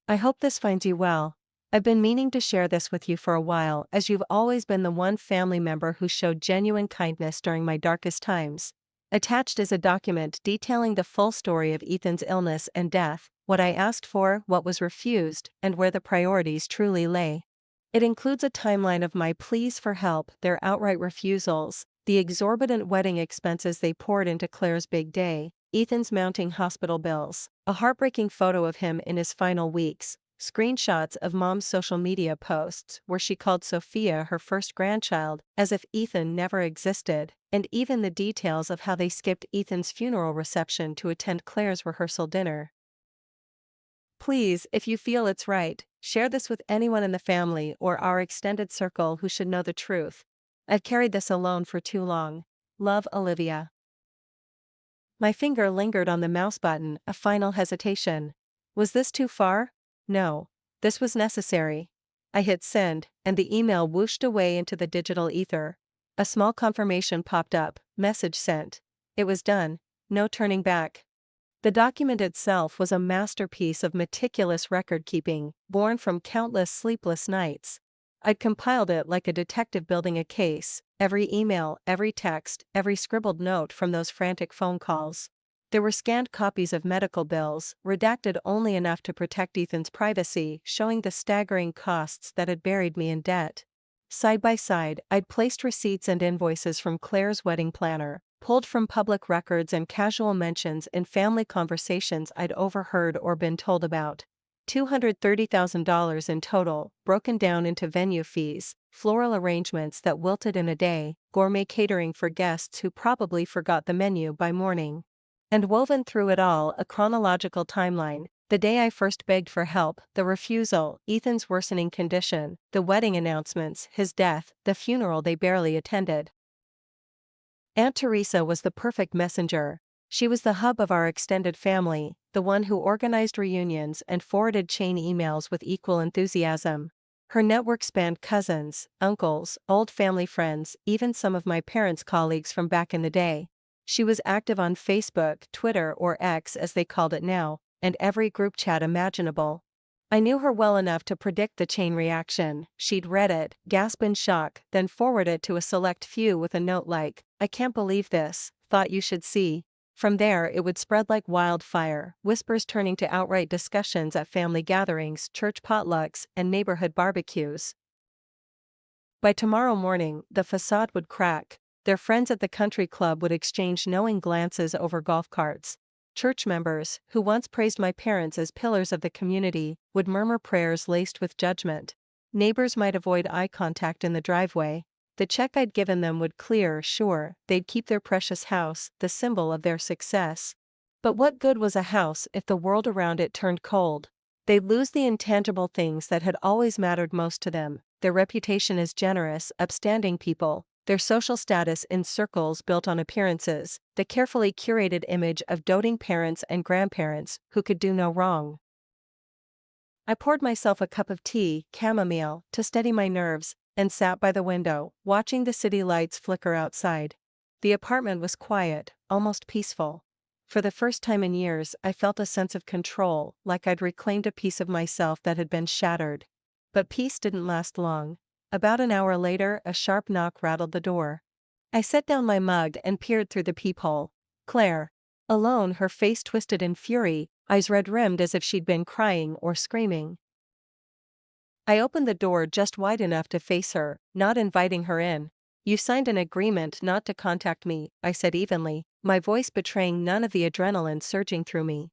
I hope this finds you well. I've been meaning to share this with you for a while, as you've always been the one family member who showed genuine kindness during my darkest times. Attached is a document detailing the full story of Ethan's illness and death, what I asked for, what was refused, and where the priorities truly lay. It includes a timeline of my pleas for help, their outright refusals, the exorbitant wedding expenses they poured into Claire's big day, Ethan's mounting hospital bills, a heartbreaking photo of him in his final weeks, screenshots of Mom's social media posts where she called Sophia her first grandchild, as if Ethan never existed, and even the details of how they skipped Ethan's funeral reception to attend Claire's rehearsal dinner. Please, if you feel it's right, share this with anyone in the family or our extended circle who should know the truth. I've carried this alone for too long. Love, Olivia. My finger lingered on the mouse button, a final hesitation. Was this too far? No. This was necessary. I hit send, and the email whooshed away into the digital ether. A small confirmation popped up, message sent. It was done. No turning back. The document itself was a masterpiece of meticulous record-keeping, born from countless sleepless nights. I'd compiled it like a detective building a case, every email, every text, every scribbled note from those frantic phone calls. There were scanned copies of medical bills, redacted only enough to protect Ethan's privacy, showing the staggering costs that had buried me in debt. Side by side, I'd placed receipts and invoices from Claire's wedding planner, pulled from public records and casual mentions in family conversations I'd overheard or been told about. $230,000 in total, broken down into venue fees, floral arrangements that wilted in a day, gourmet catering for guests who probably forgot the menu by morning. And woven through it all a chronological timeline, the day I first begged for help, the refusal, Ethan's worsening condition, the wedding announcements, his death, the funeral they barely attended. Aunt Teresa was the perfect messenger. She was the hub of our extended family, the one who organized reunions and forwarded chain emails with equal enthusiasm. Her network spanned cousins, uncles, old family friends, even some of my parents' colleagues from back in the day. She was active on Facebook, Twitter, or X as they called it now, and every group chat imaginable. I knew her well enough to predict the chain reaction. She'd read it, gasp in shock, then forward it to a select few with a note like, "I can't believe this, thought you should see." From there it would spread like wildfire, whispers turning to outright discussions at family gatherings, church potlucks, and neighborhood barbecues. By tomorrow morning, the facade would crack. Their friends at the country club would exchange knowing glances over golf carts. Church members, who once praised my parents as pillars of the community, would murmur prayers laced with judgment. Neighbors might avoid eye contact in the driveway. The check I'd given them would clear, sure, they'd keep their precious house, the symbol of their success. But what good was a house if the world around it turned cold? They'd lose the intangible things that had always mattered most to them: their reputation as generous, upstanding people, their social status in circles built on appearances, the carefully curated image of doting parents and grandparents who could do no wrong. I poured myself a cup of tea, chamomile, to steady my nerves, and sat by the window, watching the city lights flicker outside. The apartment was quiet, almost peaceful. For the first time in years, I felt a sense of control, like I'd reclaimed a piece of myself that had been shattered. But peace didn't last long. About an hour later, a sharp knock rattled the door. I set down my mug and peered through the peephole. Claire. Alone, her face twisted in fury, eyes red-rimmed as if she'd been crying or screaming. I opened the door just wide enough to face her, not inviting her in. "You signed an agreement not to contact me," I said evenly, my voice betraying none of the adrenaline surging through me.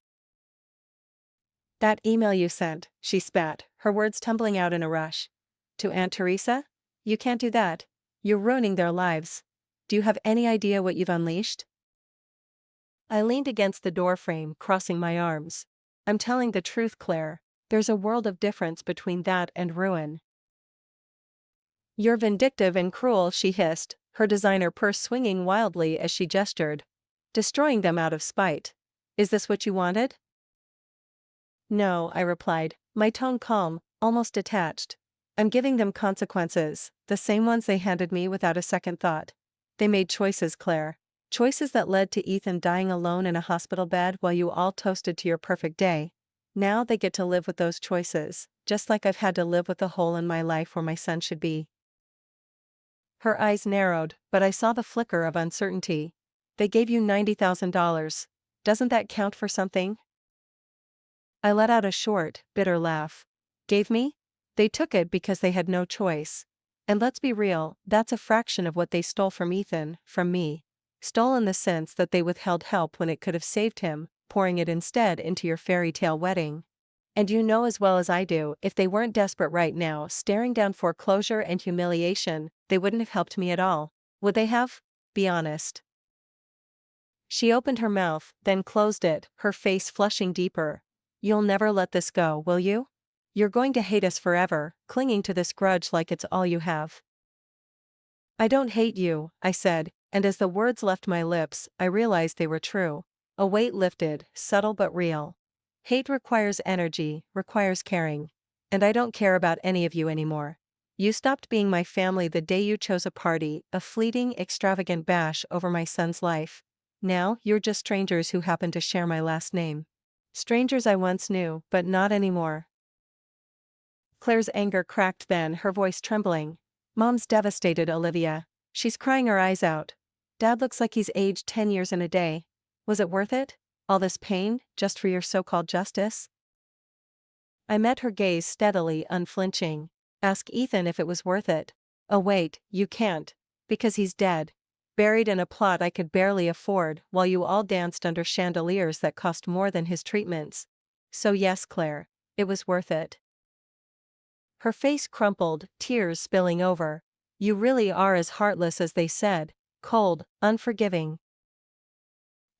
"That email you sent," she spat, her words tumbling out in a rush. "To Aunt Teresa? You can't do that. You're ruining their lives. Do you have any idea what you've unleashed?" I leaned against the doorframe, crossing my arms. "I'm telling the truth, Claire. There's a world of difference between that and ruin." "You're vindictive and cruel," she hissed, her designer purse swinging wildly as she gestured. "Destroying them out of spite. Is this what you wanted?" "No," I replied, my tone calm, almost detached. "I'm giving them consequences, the same ones they handed me without a second thought. They made choices, Claire. Choices that led to Ethan dying alone in a hospital bed while you all toasted to your perfect day. Now they get to live with those choices, just like I've had to live with the hole in my life where my son should be." Her eyes narrowed, but I saw the flicker of uncertainty. "They gave you $90,000. Doesn't that count for something?" I let out a short, bitter laugh. "Gave me? They took it because they had no choice. And let's be real, that's a fraction of what they stole from Ethan, from me. Stole in the sense that they withheld help when it could have saved him, pouring it instead into your fairy tale wedding. And you know as well as I do, if they weren't desperate right now, staring down foreclosure and humiliation, they wouldn't have helped me at all. Would they have? Be honest." She opened her mouth, then closed it, her face flushing deeper. "You'll never let this go, will you? You're going to hate us forever, clinging to this grudge like it's all you have." "I don't hate you," I said, and as the words left my lips, I realized they were true. A weight lifted, subtle but real. Hate requires energy, requires caring. And I don't care about any of you anymore. You stopped being my family the day you chose a party, a fleeting, extravagant bash over my son's life. Now, you're just strangers who happen to share my last name. Strangers I once knew, but not anymore." Claire's anger cracked then, her voice trembling. "Mom's devastated, Olivia. She's crying her eyes out. Dad looks like he's aged 10 years in a day. Was it worth it? All this pain, just for your so-called justice?" I met her gaze steadily, unflinching. "Ask Ethan if it was worth it." "Oh wait, you can't. Because he's dead. Buried in a plot I could barely afford, while you all danced under chandeliers that cost more than his treatments. So yes, Claire, it was worth it." Her face crumpled, tears spilling over. "You really are as heartless as they said. Cold, unforgiving."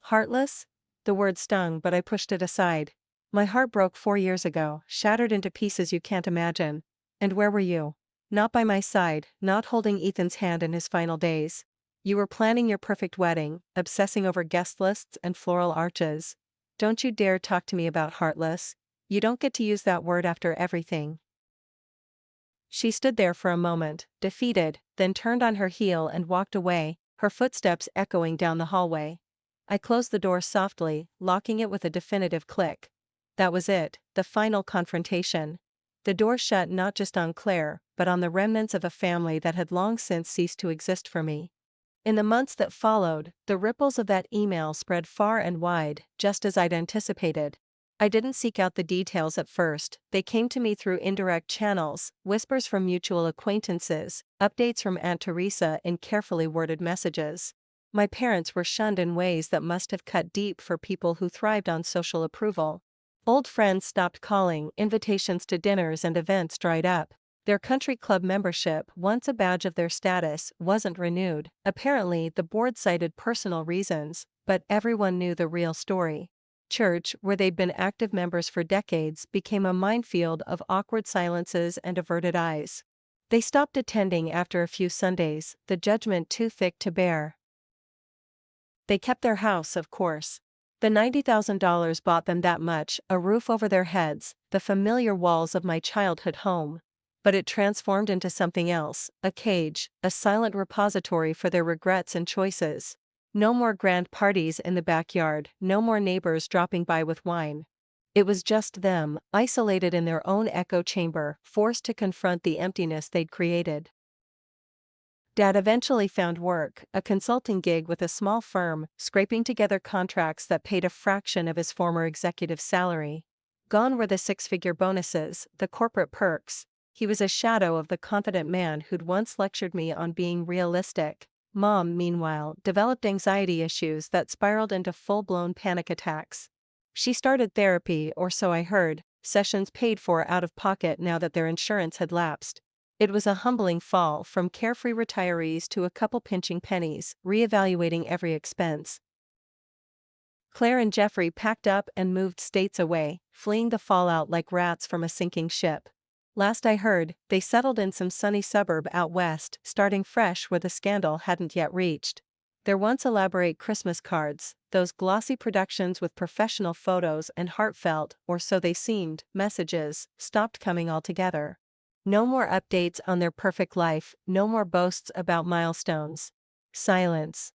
Heartless? The word stung, but I pushed it aside. My heart broke 4 years ago, shattered into pieces you can't imagine. And where were you? Not by my side, not holding Ethan's hand in his final days. You were planning your perfect wedding, obsessing over guest lists and floral arches. Don't you dare talk to me about heartless. You don't get to use that word after everything." She stood there for a moment, defeated, then turned on her heel and walked away, her footsteps echoing down the hallway. I closed the door softly, locking it with a definitive click. That was it, the final confrontation. The door shut not just on Claire, but on the remnants of a family that had long since ceased to exist for me. In the months that followed, the ripples of that email spread far and wide, just as I'd anticipated. I didn't seek out the details at first, they came to me through indirect channels, whispers from mutual acquaintances, updates from Aunt Teresa in carefully worded messages. My parents were shunned in ways that must have cut deep for people who thrived on social approval. Old friends stopped calling, invitations to dinners and events dried up. Their country club membership, once a badge of their status, wasn't renewed. Apparently, the board cited personal reasons, but everyone knew the real story. Church, where they'd been active members for decades, became a minefield of awkward silences and averted eyes. They stopped attending after a few Sundays, the judgment too thick to bear. They kept their house, of course. The $90,000 bought them that much, a roof over their heads, the familiar walls of my childhood home. But it transformed into something else, a cage, a silent repository for their regrets and choices. No more grand parties in the backyard, no more neighbors dropping by with wine. It was just them, isolated in their own echo chamber, forced to confront the emptiness they'd created. Dad eventually found work, a consulting gig with a small firm, scraping together contracts that paid a fraction of his former executive's salary. Gone were the six-figure bonuses, the corporate perks. He was a shadow of the confident man who'd once lectured me on being realistic. Mom, meanwhile, developed anxiety issues that spiraled into full-blown panic attacks. She started therapy, or so I heard, sessions paid for out of pocket now that their insurance had lapsed. It was a humbling fall from carefree retirees to a couple pinching pennies, reevaluating every expense. Claire and Jeffrey packed up and moved states away, fleeing the fallout like rats from a sinking ship. Last I heard, they settled in some sunny suburb out west, starting fresh where the scandal hadn't yet reached. Their once elaborate Christmas cards, those glossy productions with professional photos and heartfelt, or so they seemed, messages, stopped coming altogether. No more updates on their perfect life, no more boasts about milestones. Silence.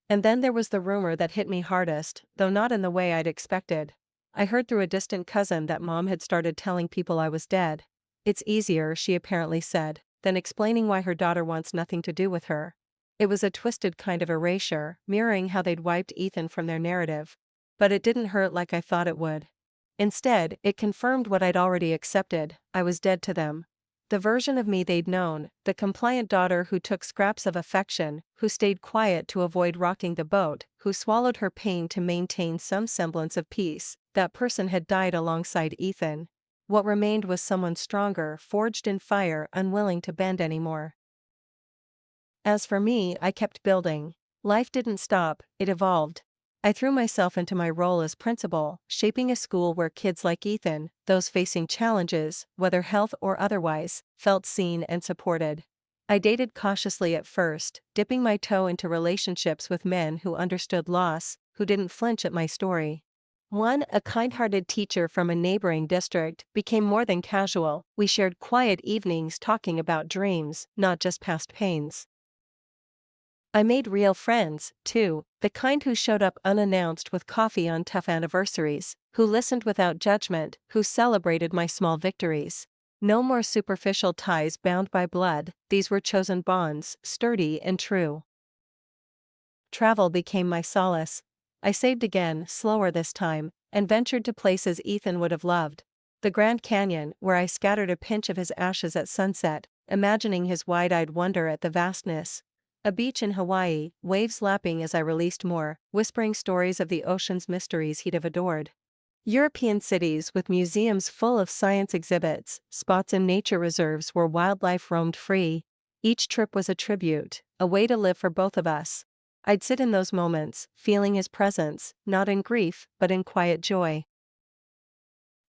And then there was the rumor that hit me hardest, though not in the way I'd expected. I heard through a distant cousin that Mom had started telling people I was dead. It's easier, she apparently said, than explaining why her daughter wants nothing to do with her. It was a twisted kind of erasure, mirroring how they'd wiped Ethan from their narrative. But it didn't hurt like I thought it would. Instead, it confirmed what I'd already accepted: I was dead to them. The version of me they'd known, the compliant daughter who took scraps of affection, who stayed quiet to avoid rocking the boat, who swallowed her pain to maintain some semblance of peace, that person had died alongside Ethan. What remained was someone stronger, forged in fire, unwilling to bend anymore. As for me, I kept building. Life didn't stop, it evolved. I threw myself into my role as principal, shaping a school where kids like Ethan, those facing challenges, whether health or otherwise, felt seen and supported. I dated cautiously at first, dipping my toe into relationships with men who understood loss, who didn't flinch at my story. One, a kind-hearted teacher from a neighboring district, became more than casual. We shared quiet evenings talking about dreams, not just past pains. I made real friends, too, the kind who showed up unannounced with coffee on tough anniversaries, who listened without judgment, who celebrated my small victories. No more superficial ties bound by blood, these were chosen bonds, sturdy and true. Travel became my solace. I saved again, slower this time, and ventured to places Ethan would have loved. The Grand Canyon, where I scattered a pinch of his ashes at sunset, imagining his wide-eyed wonder at the vastness. A beach in Hawaii, waves lapping as I released more, whispering stories of the ocean's mysteries he'd have adored. European cities with museums full of science exhibits, spots in nature reserves where wildlife roamed free. Each trip was a tribute, a way to live for both of us. I'd sit in those moments, feeling his presence, not in grief, but in quiet joy.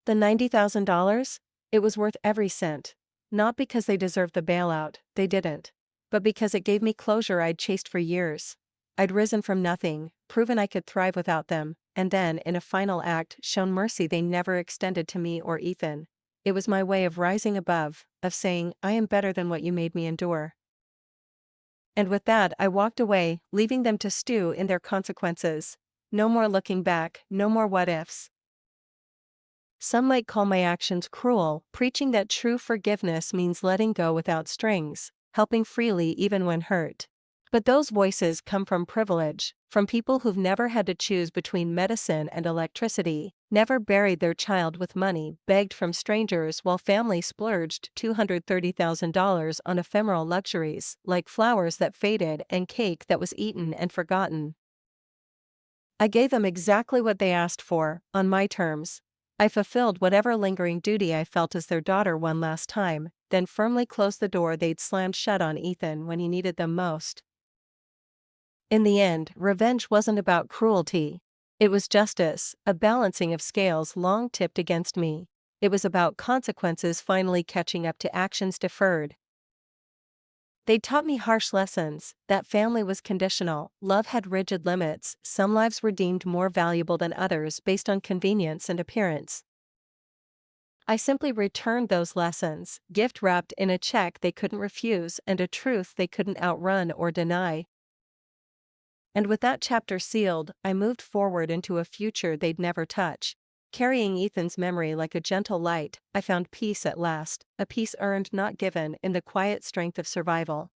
The $90,000? It was worth every cent. Not because they deserved the bailout, they didn't. But because it gave me closure I'd chased for years. I'd risen from nothing, proven I could thrive without them, and then, in a final act, shown mercy they never extended to me or Ethan. It was my way of rising above, of saying, I am better than what you made me endure. And with that I walked away, leaving them to stew in their consequences. No more looking back, no more what-ifs. Some might call my actions cruel, preaching that true forgiveness means letting go without strings, helping freely even when hurt. But those voices come from privilege, From people who've never had to choose between medicine and electricity, never buried their child with money begged from strangers while family splurged $230,000 on ephemeral luxuries like flowers that faded and cake that was eaten and forgotten. I gave them exactly what they asked for, on my terms. I fulfilled whatever lingering duty I felt as their daughter one last time, then firmly closed the door they'd slammed shut on Ethan when he needed them most. In the end, revenge wasn't about cruelty. It was justice, a balancing of scales long tipped against me. It was about consequences finally catching up to actions deferred. They taught me harsh lessons, that family was conditional, love had rigid limits, some lives were deemed more valuable than others based on convenience and appearance. I simply returned those lessons, gift wrapped in a check they couldn't refuse and a truth they couldn't outrun or deny. And with that chapter sealed, I moved forward into a future they'd never touch. Carrying Ethan's memory like a gentle light, I found peace at last, a peace earned not given in the quiet strength of survival.